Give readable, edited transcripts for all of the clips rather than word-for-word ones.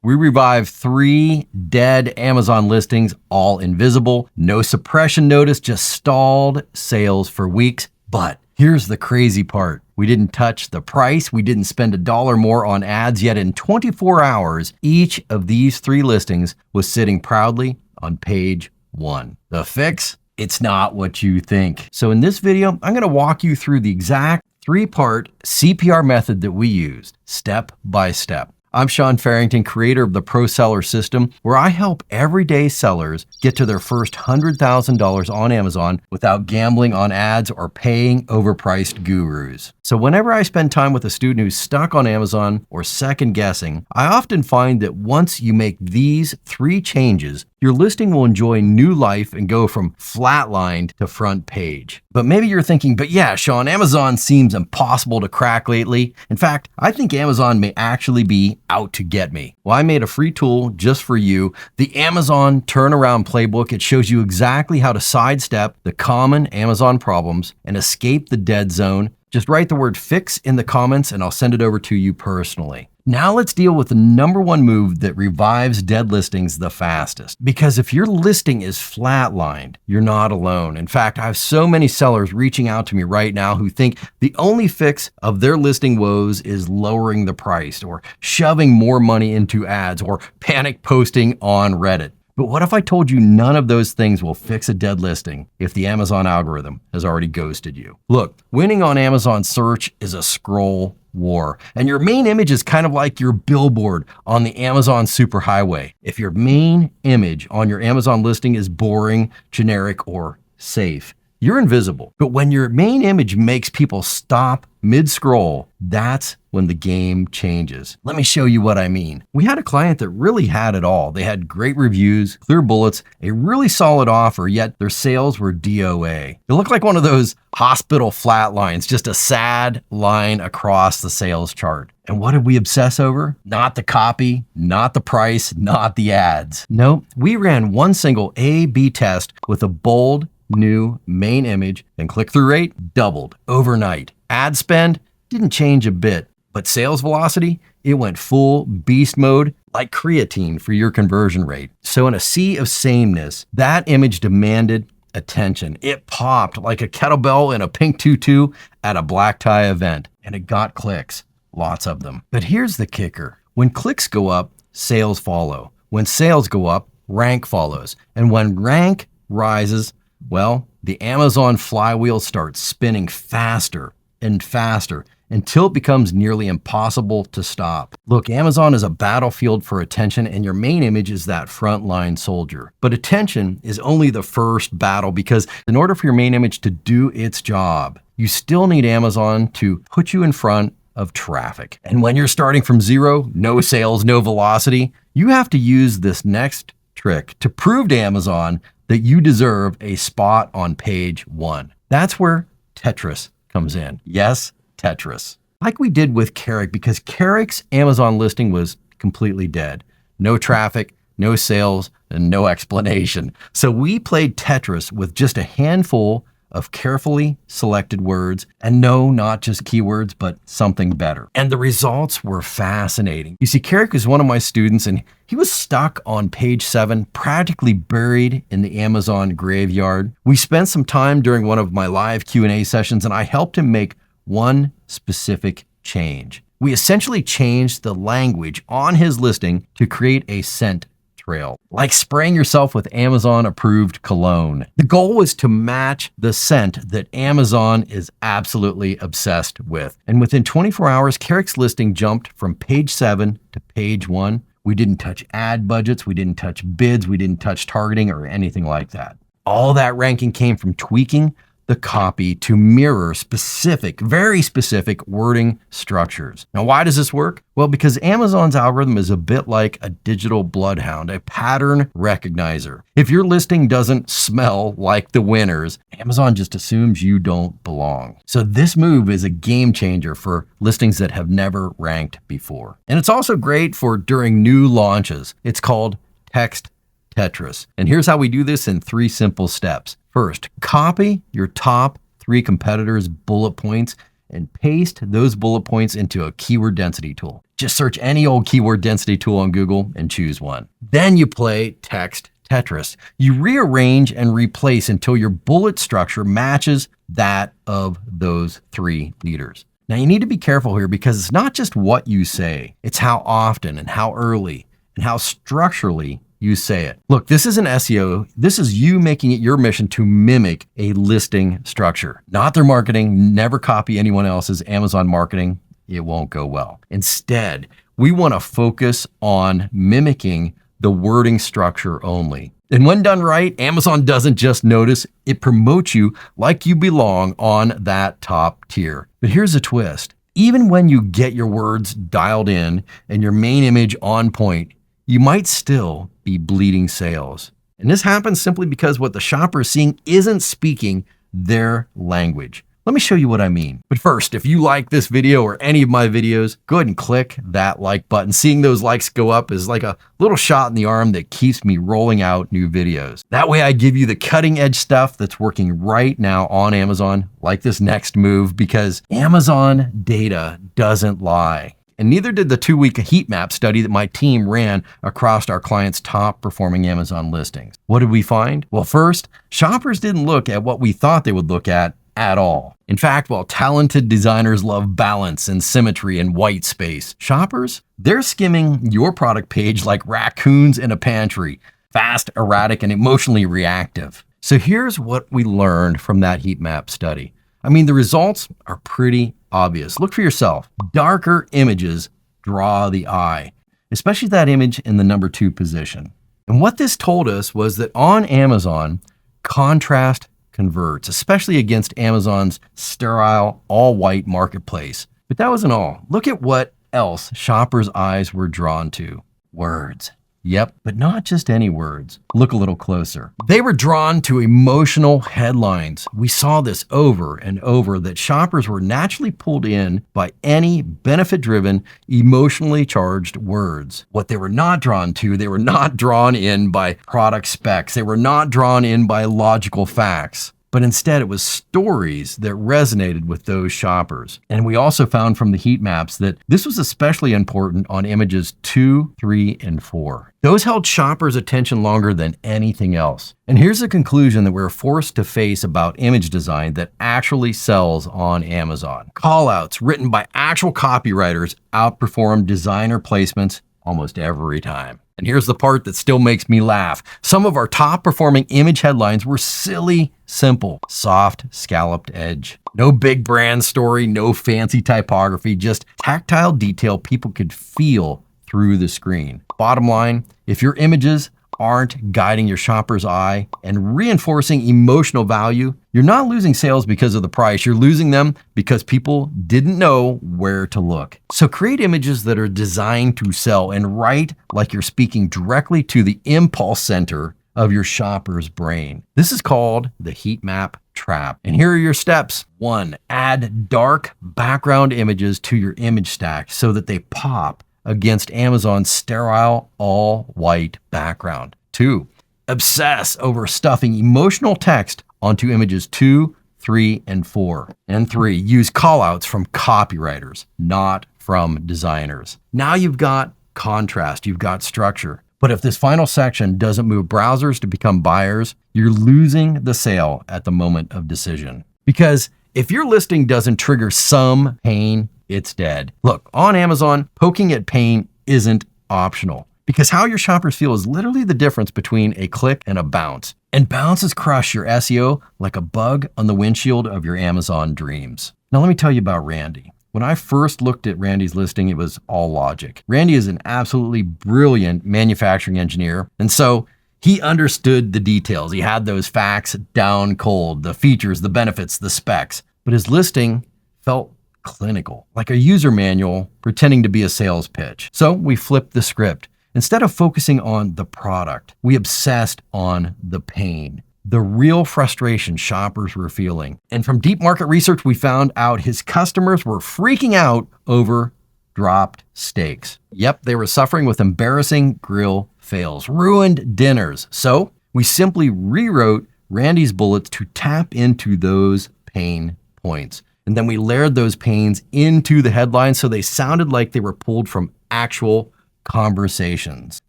We revive 3 dead Amazon listings, all invisible, no suppression notice, just stalled sales for weeks. But here's the crazy part. We didn't touch the price. We didn't spend $1 more on ads, yet in 24 hours, each of these 3 listings was sitting proudly on page 1. The fix? It's not what you think. So in this video, I'm gonna walk you through the exact 3-part CPR method that we used, step by step. I'm Sean Farrington, creator of the Pro Seller System, where I help everyday sellers get to their first $100,000 on Amazon without gambling on ads or paying overpriced gurus. So whenever I spend time with a student who's stuck on Amazon or second guessing, I often find that once you make these 3 changes, your listing will enjoy new life and go from flatlined to front page. But maybe you're thinking, but yeah, Sean, Amazon seems impossible to crack lately. In fact, I think Amazon may actually be out to get me. Well, I made a free tool just for you, the Amazon Turnaround Playbook. It shows you exactly how to sidestep the common Amazon problems and escape the dead zone. Just write the word fix in the comments and I'll send it over to you personally. Now let's deal with the #1 move that revives dead listings the fastest. Because if your listing is flatlined, you're not alone. In fact, I have so many sellers reaching out to me right now who think the only fix of their listing woes is lowering the price or shoving more money into ads or panic posting on Reddit. But what if I told you none of those things will fix a dead listing if the Amazon algorithm has already ghosted you? Look, winning on Amazon search is a scroll war, and your main image is kind of like your billboard on the Amazon superhighway. If your main image on your Amazon listing is boring, generic, or safe, you're invisible. But when your main image makes people stop mid-scroll, that's when the game changes. Let me show you what I mean. We had a client that really had it all. They had great reviews, clear bullets, a really solid offer, yet their sales were DOA. It looked like one of those hospital flat lines, just a sad line across the sales chart. And what did we obsess over? Not the copy, not the price, not the ads. Nope, we ran one single A/B test with a bold, new main image, and click-through rate doubled overnight. Ad spend didn't change a bit, but sales velocity, it went full beast mode like creatine for your conversion rate. So in a sea of sameness, that image demanded attention. It popped like a kettlebell in a pink tutu at a black tie event, and it got clicks, lots of them. But here's the kicker. When clicks go up, sales follow. When sales go up, rank follows. And when rank rises, well, the Amazon flywheel starts spinning faster and faster until it becomes nearly impossible to stop. Look, Amazon is a battlefield for attention, and your main image is that frontline soldier. But attention is only the first battle, because in order for your main image to do its job, you still need Amazon to put you in front of traffic. And when you're starting from zero, no sales, no velocity, you have to use this next trick to prove to Amazon that you deserve a spot on page 1. That's where Tetris comes in. Yes, Tetris. Like we did with Carrick, because Carrick's Amazon listing was completely dead. No traffic, no sales, and no explanation. So we played Tetris with just a handful of carefully selected words, and no, not just keywords, but something better. And the results were fascinating. You see, Carrick was one of my students, and he was stuck on page 7, practically buried in the Amazon graveyard. We spent some time during one of my live Q&A sessions, and I helped him make one specific change. We essentially changed the language on his listing to create a scent trail, like spraying yourself with Amazon approved cologne. The goal was to match the scent that Amazon is absolutely obsessed with. And within 24 hours, Carrick's listing jumped from page 7 to page 1. We didn't touch ad budgets, we didn't touch bids, we didn't touch targeting or anything like that. All that ranking came from tweaking the copy to mirror specific, very specific wording structures. Now, why does this work? Well, because Amazon's algorithm is a bit like a digital bloodhound, a pattern recognizer. If your listing doesn't smell like the winners, Amazon just assumes you don't belong. So this move is a game changer for listings that have never ranked before. And it's also great for during new launches. It's called Text Tetris. And here's how we do this in 3 simple steps. First, copy your top 3 competitors' bullet points and paste those bullet points into a keyword density tool. Just search any old keyword density tool on Google and choose one. Then you play text Tetris. You rearrange and replace until your bullet structure matches that of those 3 leaders. Now you need to be careful here because it's not just what you say, it's how often and how early and how structurally you say it. Look, this isn't SEO. This is you making it your mission to mimic a listing structure, not their marketing. Never copy anyone else's Amazon marketing. It won't go well. Instead, we want to focus on mimicking the wording structure only. And when done right, Amazon doesn't just notice, it promotes you like you belong on that top tier. But here's a twist. Even when you get your words dialed in and your main image on point, you might still be bleeding sales. And this happens simply because what the shopper is seeing isn't speaking their language. Let me show you what I mean. But first, if you like this video or any of my videos, go ahead and click that like button. Seeing those likes go up is like a little shot in the arm that keeps me rolling out new videos. That way I give you the cutting edge stuff that's working right now on Amazon, like this next move, because Amazon data doesn't lie. And neither did the 2-week heat map study that my team ran across our clients' top performing Amazon listings. What did we find? Well, first, shoppers didn't look at what we thought they would look at all. In fact, while talented designers love balance and symmetry and white space, shoppers, they're skimming your product page like raccoons in a pantry, fast, erratic, and emotionally reactive. So here's what we learned from that heat map study. I mean, the results are pretty obvious. Look for yourself. Darker images draw the eye, especially that image in the number 2 position. And what this told us was that on Amazon, contrast converts, especially against Amazon's sterile, all-white marketplace. But that wasn't all. Look at what else shoppers' eyes were drawn to. Words. Yep, but not just any words. Look a little closer. They were drawn to emotional headlines. We saw this over and over, that shoppers were naturally pulled in by any benefit-driven, emotionally charged words. What they were not drawn to, they were not drawn in by product specs. They were not drawn in by logical facts. But instead it was stories that resonated with those shoppers. And we also found from the heat maps that this was especially important on images 2, 3, and 4. Those held shoppers' attention longer than anything else. And here's a conclusion that we're forced to face about image design that actually sells on Amazon. Callouts written by actual copywriters outperform designer placements almost every time. And here's the part that still makes me laugh. Some of our top performing image headlines were silly, simple, soft, scalloped edge. No big brand story, no fancy typography, just tactile detail people could feel through the screen. Bottom line, if your images aren't guiding your shopper's eye and reinforcing emotional value, you're not losing sales because of the price. You're losing them because people didn't know where to look. So create images that are designed to sell and write like you're speaking directly to the impulse center of your shopper's brain. This is called the Heatmap Trap. And here are your steps. 1, add dark background images to your image stack so that they pop against Amazon's sterile, all-white background. 2, obsess over stuffing emotional text onto images 2, 3, and 4. And 3, use callouts from copywriters, not from designers. Now you've got contrast, you've got structure. But if this final section doesn't move browsers to become buyers, you're losing the sale at the moment of decision. Because if your listing doesn't trigger some pain, it's dead. Look, on Amazon, poking at pain isn't optional, because how your shoppers feel is literally the difference between a click and a bounce. And bounces crush your SEO like a bug on the windshield of your Amazon dreams. Now let me tell you about Randy. When I first looked at Randy's listing, it was all logic. Randy is an absolutely brilliant manufacturing engineer, and so he understood the details. He had those facts down cold, the features, the benefits, the specs. But his listing felt clinical, like a user manual pretending to be a sales pitch. So we flipped the script. Instead of focusing on the product, we obsessed on the pain, the real frustration shoppers were feeling. And from deep market research, we found out his customers were freaking out over dropped steaks. Yep, they were suffering with embarrassing grill fails, ruined dinners. So we simply rewrote Randy's bullets to tap into those pain points. And then we layered those panes into the headlines so they sounded like they were pulled from actual conversations.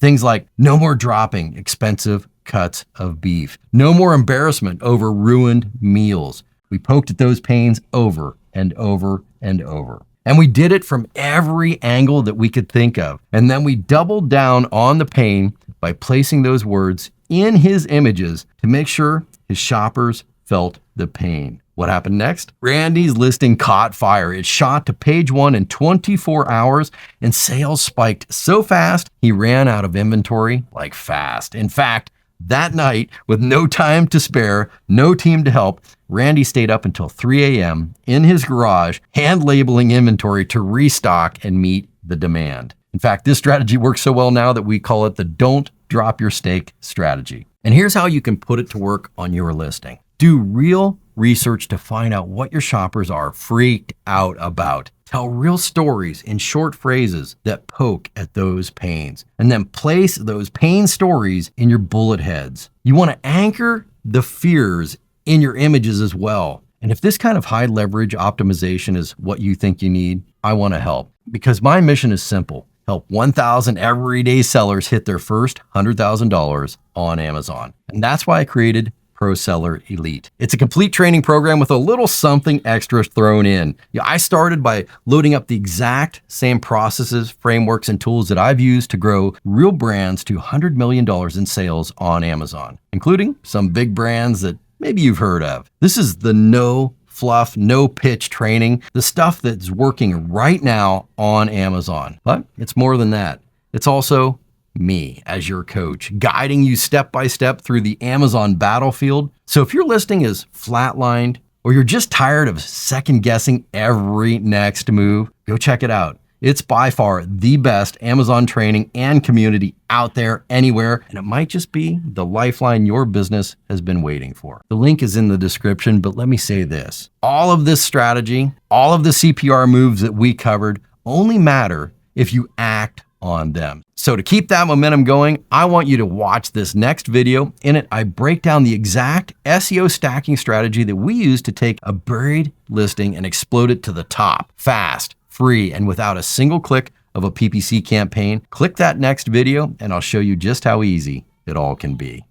Things like, no more dropping expensive cuts of beef. No more embarrassment over ruined meals. We poked at those pains over and over and over. And we did it from every angle that we could think of. And then we doubled down on the pain by placing those words in his images to make sure his shoppers felt the pain. What happened next? Randy's listing caught fire. It shot to page 1 in 24 hours and sales spiked so fast he ran out of inventory like fast. In fact, that night, with no time to spare, no team to help, Randy stayed up until 3 a.m. in his garage, hand labeling inventory to restock and meet the demand. In fact, this strategy works so well now that we call it the don't drop your steak strategy. And here's how you can put it to work on your listing. Do real research to find out what your shoppers are freaked out about. Tell real stories in short phrases that poke at those pains. And then place those pain stories in your bullet heads. You want to anchor the fears in your images as well. And if this kind of high leverage optimization is what you think you need, I want to help. Because my mission is simple. Help 1,000 everyday sellers hit their first $100,000 on Amazon. And that's why I created Pro Seller Elite. It's a complete training program with a little something extra thrown in. I started by loading up the exact same processes, frameworks, and tools that I've used to grow real brands to $100 million in sales on Amazon, including some big brands that maybe you've heard of. This is the no fluff, no pitch training, the stuff that's working right now on Amazon. But it's more than that. It's also me as your coach, guiding you step by step through the Amazon battlefield. So if your listing is flatlined or you're just tired of second guessing every next move, go check it out. It's by far the best Amazon training and community out there anywhere, and it might just be the lifeline your business has been waiting for. The link is in the description, but let me say this. All of this strategy, all of the CPR moves that we covered only matter if you act on them. So to keep that momentum going, I want you to watch this next video. In it, I break down the exact SEO stacking strategy that we use to take a buried listing and explode it to the top, fast, free, and without a single click of a PPC campaign. Click that next video and I'll show you just how easy it all can be.